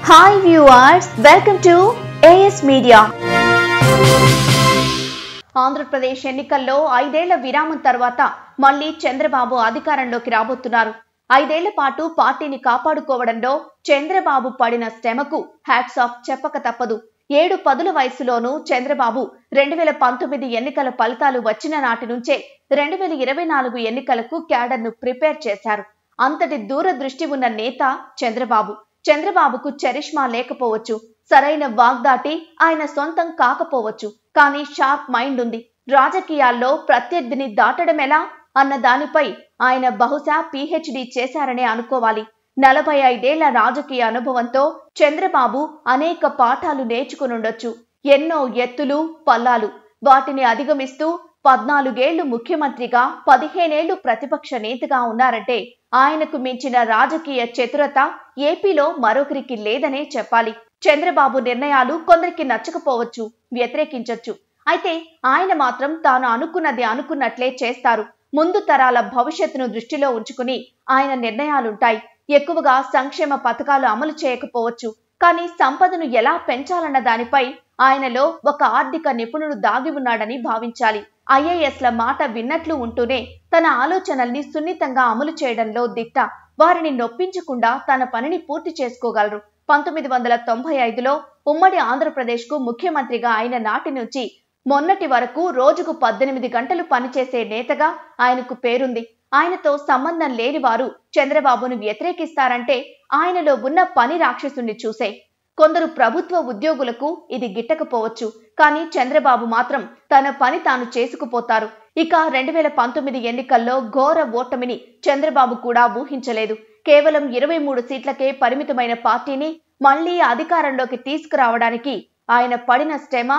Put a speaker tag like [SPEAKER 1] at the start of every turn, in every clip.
[SPEAKER 1] Hi viewers, welcome to AS Media. Andhra Pradesh ఎన్నికల్లో 5 ఏళ్ల విరామం తర్వాత మళ్ళీ చంద్రబాబు అధికారంలోకి రాబోతున్నారు. 5 ఏళ్ల పాటు పార్టీని కాపాడుకోవడంలో చంద్రబాబు పడిన శ్రమకు హ్యాట్స్ ఆఫ్ చెప్పక తప్పదు. 7 పదుల వయసులోనూ చంద్రబాబు 2019 ఎన్నికల ఫలితాలు వచ్చిన నాటి నుంచే 2024 ఎన్నికలకు క్యాడర్ను ప్రిపేర్ చేశారు. అంతటి దూరదృష్టి ఉన్న నేత చంద్రబాబు. చంద్రబాబుకు చరిష్మా లేకపోవచ్చు, సరైన వాగ్దాటి ఆయన సొంతం కాకపోవచ్చు, కానీ షార్ప్ మైండ్ ఉంది. రాజకీయాల్లో ప్రత్యర్థిని దాటడం ఎలా అన్న దానిపై ఆయన బహుశా PhD చేశారనే అనుకోవాలి. 45 ఏళ్ల రాజకీయ అనుభవంతో చంద్రబాబు అనేక పాఠాలు నేర్చుకునుండొచ్చు. ఎన్నో ఎత్తులు పల్లాలు, వాటిని అధిగమిస్తూ 14 ఏళ్లు ముఖ్యమంత్రిగా 15 ఏళ్లు ప్రతిపక్ష నేతగా ఉన్నారంటే ఆయనకు మించిన రాజకీయ చతురత ఏపీలో మరొకరికి లేదనే చెప్పాలి. చంద్రబాబు నిర్ణయాలు కొందరికి నచ్చకపోవచ్చు, వ్యతిరేకించొచ్చు. అయితే ఆయన మాత్రం తాను అనుకున్నది అనుకున్నట్లే చేస్తారు. ముందు తరాల భవిష్యత్తును దృష్టిలో ఉంచుకుని ఆయన నిర్ణయాలుంటాయి. ఎక్కువగా సంక్షేమ పథకాలు అమలు చేయకపోవచ్చు, కానీ సంపదను ఎలా పెంచాలన్న దానిపై ఆయనలో ఒక ఆర్థిక నిపుణుడు దాగి ఉన్నాడని భావించాలి. IASల మాట విన్నట్లు ఉంటూనే తన ఆలోచనల్ని సున్నితంగా అమలు చేయడంలో దిట్ట. వారిని నొప్పించకుండా తన పనిని పూర్తి చేసుకోగలరు. 1995లో ఉమ్మడి ఆంధ్రప్రదేశ్కు ముఖ్యమంత్రిగా అయిన నాటి నుంచి మొన్నటి వరకు రోజుకు 18 గంటలు పనిచేసే నేతగా ఆయనకు పేరుంది. ఆయనతో సంబంధం లేని వారు చంద్రబాబును వ్యతిరేకిస్తారంటే ఆయనలో ఉన్న పని రాక్షసుని చూసే. కొందరు ప్రభుత్వ ఉద్యోగులకు ఇది గిట్టకపోవచ్చు, కానీ చంద్రబాబు మాత్రం తన పని తాను చేసుకుపోతారు. ఇక 2019 ఎన్నికల్లో ఘోర ఓటమిని చంద్రబాబు కూడా ఊహించలేదు. కేవలం 23 సీట్లకే పరిమితమైన పార్టీని మళ్లీ అధికారంలోకి తీసుకురావడానికి ఆయన పడిన శ్రమ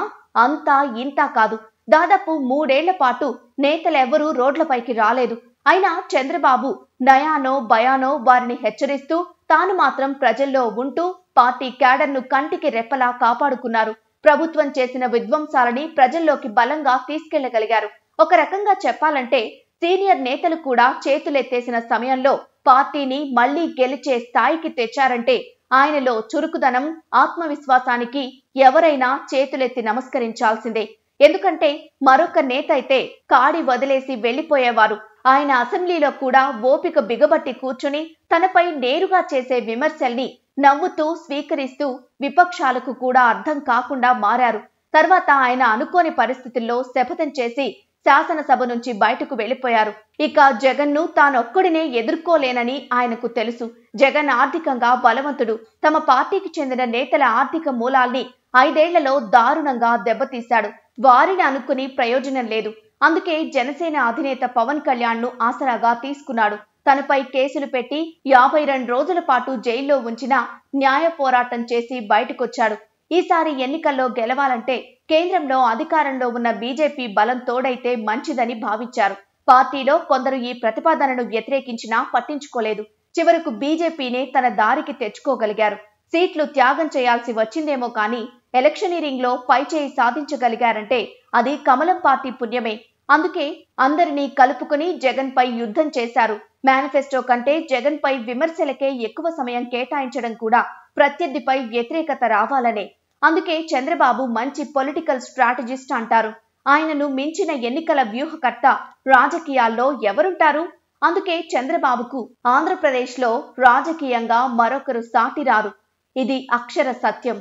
[SPEAKER 1] అంతా ఇంతా కాదు. దాదాపు 3 ఏళ్ల పాటు నేతలెవ్వరూ రోడ్లపైకి రాలేదు. అయినా చంద్రబాబు నయానో భయానో వారిని హెచ్చరిస్తూ తాను మాత్రం ప్రజల్లో ఉంటూ పార్టీ క్యాడర్ను కంటికి రెప్పలా కాపాడుకున్నారు. ప్రభుత్వం చేసిన విధ్వంసాలని ప్రజల్లోకి బలంగా తీసుకెళ్లగలిగారు. ఒక రకంగా చెప్పాలంటే సీనియర్ నేతలు కూడా చేతులెత్తేసిన సమయంలో పార్టీని మళ్లీ గెలిచే స్థాయికి తెచ్చారంటే ఆయనలో చురుకుదనం, ఆత్మవిశ్వాసానికి ఎవరైనా చేతులెత్తి నమస్కరించాల్సిందే. ఎందుకంటే మరొక నేత అయితే కాడి వదిలేసి వెళ్లిపోయేవారు. ఆయన అసెంబ్లీలో కూడా ఓపిక బిగబట్టి కూర్చుని తనపై నేరుగా చేసే విమర్శల్ని నవ్వుతూ స్వీకరిస్తూ విపక్షాలకు కూడా అర్థం కాకుండా మారారు. తర్వాత ఆయన అనుకోని పరిస్థితుల్లో శపథం చేసి శాసనసభ నుంచి బయటకు వెళ్లిపోయారు. ఇక జగన్ను తానొక్కడినే ఎదుర్కోలేనని ఆయనకు తెలుసు. జగన్ ఆర్థికంగా బలవంతుడు. తమ పార్టీకి చెందిన నేతల ఆర్థిక మూలాల్ని 5 ఏళ్లలో దారుణంగా దెబ్బతీశాడు. వారిని అనుకుని ప్రయోజనం లేదు. అందుకే జనసేన అధినేత పవన్ కళ్యాణ్ ను ఆసరాగా తీసుకున్నాడు. తనపై కేసులు పెట్టి 52 రోజుల పాటు జైల్లో ఉంచిన న్యాయ పోరాటం చేసి బయటకొచ్చాడు. ఈసారి ఎన్నికల్లో గెలవాలంటే కేంద్రంలో అధికారంలో ఉన్న బీజేపీ బలం తోడైతే మంచిదని భావించారు. పార్టీలో కొందరు ఈ ప్రతిపాదనను వ్యతిరేకించినా పట్టించుకోలేదు. చివరకు బీజేపీనే తన దారికి తెచ్చుకోగలిగారు. సీట్లు త్యాగం చేయాల్సి వచ్చిందేమో కానీ ఎలక్షనీరింగ్ లో పైచేయి సాధించగలిగారంటే అది కమలం పార్టీ పుణ్యమే. అందుకే అందరినీ కలుపుకుని జగన్ పై యుద్ధం చేశారు. మేనిఫెస్టో కంటే జగన్ పై విమర్శలకే ఎక్కువ సమయం కేటాయించడం కూడా ప్రత్యర్థిపై వ్యతిరేకత రావాలనే. అందుకే చంద్రబాబు మంచి పొలిటికల్ స్ట్రాటజిస్ట్ అంటారు. ఆయనను మించిన ఎన్నికల వ్యూహకర్త రాజకీయాల్లో ఎవరుంటారు? అందుకే చంద్రబాబుకు ఆంధ్రప్రదేశ్లో రాజకీయంగా మరొకరు సాటిరారు. ఇది అక్షర సత్యం.